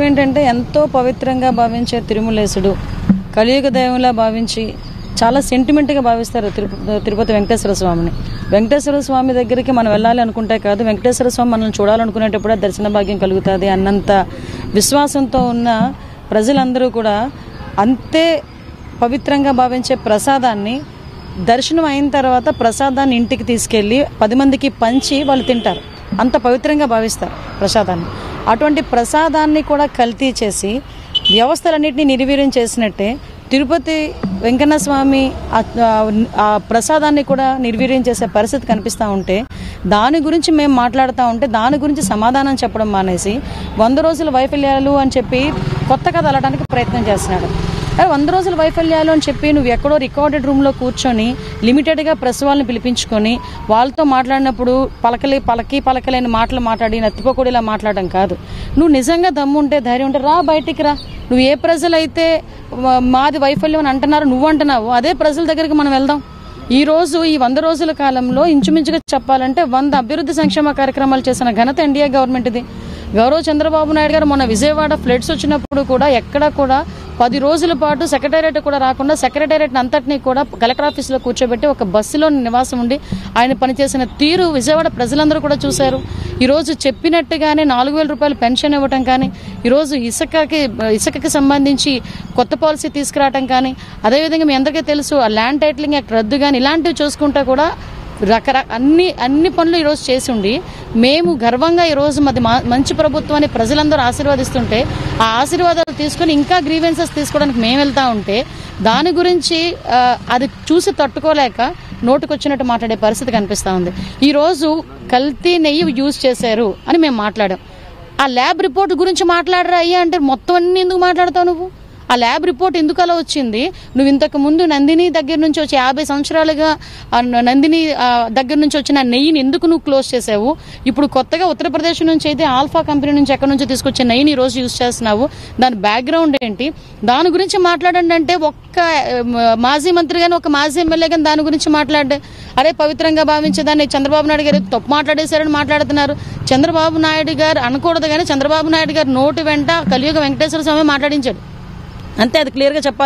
ఏంటంటే ఎంతో పవిత్రంగా భావించే తిరుమలేశుడు కలియుగ దైవంలా భావించి చాలా సెంటిమెంట్గా భావిస్తారు తిరుపతి వెంకటేశ్వర స్వామిని. వెంకటేశ్వర స్వామి దగ్గరికి మనం వెళ్ళాలి అనుకుంటే కాదు, వెంకటేశ్వర స్వామి మనం చూడాలనుకునేటప్పుడే దర్శన భాగ్యం కలుగుతుంది అన్నంత విశ్వాసంతో ఉన్న ప్రజలందరూ కూడా అంతే పవిత్రంగా భావించే ప్రసాదాన్ని దర్శనం అయిన తర్వాత ప్రసాదాన్ని ఇంటికి తీసుకెళ్ళి 10 మందికి పంచి వాళ్ళు తింటారు. అంత పవిత్రంగా భావిస్తారు ప్రసాదాన్ని. అటువంటి ప్రసాదాన్ని కూడా కల్తీ చేసి వ్యవస్థలన్నింటినీ నిర్వీర్యం చేసినట్టే తిరుపతి వెంకన్న స్వామి ఆ ప్రసాదాన్ని కూడా నిర్వీర్యం చేసే పరిస్థితి కనిపిస్తూ ఉంటే దాని గురించి మేము మాట్లాడుతూ ఉంటే దాని గురించి సమాధానం చెప్పడం మానేసి 100 రోజుల వైఫల్యాలు అని చెప్పి కొత్త కథ అల్లడానికి ప్రయత్నం చేస్తున్నాడు. 100 రోజుల వైఫల్యాలు అని చెప్పి నువ్వు ఎక్కడో రికార్డెడ్ రూమ్లో కూర్చొని లిమిటెడ్గా ప్రెస్ వాళ్ళని పిలిపించుకొని వాళ్ళతో మాట్లాడినప్పుడు పలకలేని మాటలు మాట్లాడి నత్తిపోకూడేలా మాట్లాడడం కాదు. నువ్వు నిజంగా దమ్ముంటే ధైర్యం ఉంటే రా, బయటికి రా. నువ్వు ఏ ప్రజలైతే మాది వైఫల్యం అని అంటున్నారు, నువ్వు అంటున్నావు, అదే ప్రజల దగ్గరికి మనం వెళ్దాం. ఈరోజు ఈ 100 రోజుల కాలంలో ఇంచుమించుగా చెప్పాలంటే 100 అభివృద్ధి సంక్షేమ కార్యక్రమాలు చేసిన ఘనత ఎన్డీఏ గవర్నమెంట్ ఇది. గౌరవ చంద్రబాబు నాయుడు గారు మొన్న విజయవాడ ఫ్లడ్స్ వచ్చినప్పుడు కూడా ఎక్కడ కూడా 10 రోజుల పాటు సెక్రటేరియట్ కూడా రాకుండా సెక్రటేరియట్ అంతటినీ కూడా కలెక్టర్ ఆఫీస్లో కూర్చోబెట్టి ఒక బస్సులో నివాసం ఉండి ఆయన పనిచేసిన తీరు విజయవాడ ప్రజలందరూ కూడా చూశారు. ఈరోజు చెప్పినట్టుగానే 4,000 రూపాయలు పెన్షన్ ఇవ్వటం కానీ, ఈరోజు ఇసుకకి సంబంధించి కొత్త పాలసీ తీసుకురావటం కానీ, అదేవిధంగా మీ అందరికీ తెలుసు ఆ ల్యాండ్ టైటిలింగ్ యాక్ట్ రద్దు కానీ, ఇలాంటివి చూసుకుంటా కూడా అన్ని పనులు ఈరోజు చేసి ఉండి మేము గర్వంగా ఈరోజు మంచి ప్రభుత్వాన్ని ప్రజలందరూ ఆశీర్వదిస్తుంటే ఆ ఆశీర్వాదాలు తీసుకుని ఇంకా గ్రీవెన్సెస్ తీసుకోవడానికి మేము వెళ్తా ఉంటే దాని గురించి అది చూసి తట్టుకోలేక నోటుకొచ్చినట్టు మాట్లాడే పరిస్థితి కనిపిస్తూ ఉంది. ఈరోజు కల్తీ నెయ్యి యూజ్ చేశారు అని మేము మాట్లాడాం. ఆ ల్యాబ్ రిపోర్ట్ గురించి మాట్లాడరా అయ్యా అంటే మొత్తం అన్ని ఎందుకు మాట్లాడతావు నువ్వు? ఆ ల్యాబ్ రిపోర్ట్ ఎందుకు అలా వచ్చింది? నువ్వు ఇంతకు ముందు నందిని దగ్గర నుంచి వచ్చి 50 సంవత్సరాలుగా నందిని దగ్గర నుంచి వచ్చిన నెయ్యిని ఎందుకు నువ్వు క్లోజ్ చేసావు? ఇప్పుడు కొత్తగా ఉత్తరప్రదేశ్ నుంచి అయితే ఆల్ఫా కంపెనీ నుంచి ఎక్కడి నుంచి తీసుకొచ్చే నెయ్యిని ఈరోజు యూజ్ చేస్తున్నావు, దాని బ్యాక్గ్రౌండ్ ఏంటి? దాని గురించి మాట్లాడండి అంటే ఒక్క మాజీ మంత్రి కానీ ఒక మాజీ ఎమ్మెల్యే కానీ దాని గురించి మాట్లాడే అరే పవిత్రంగా భావించేదాన్ని చంద్రబాబు నాయుడు గారు తప్పు మాట్లాడేశారని మాట్లాడుతున్నారు. చంద్రబాబు నాయుడు గారు అనకూడదు కానీ చంద్రబాబు నాయుడు గారు నోటి వెంట కలియుగ వెంకటేశ్వర స్వామి మాట్లాడించాడు అంతే. అది క్లియర్గా చెప్పాలి.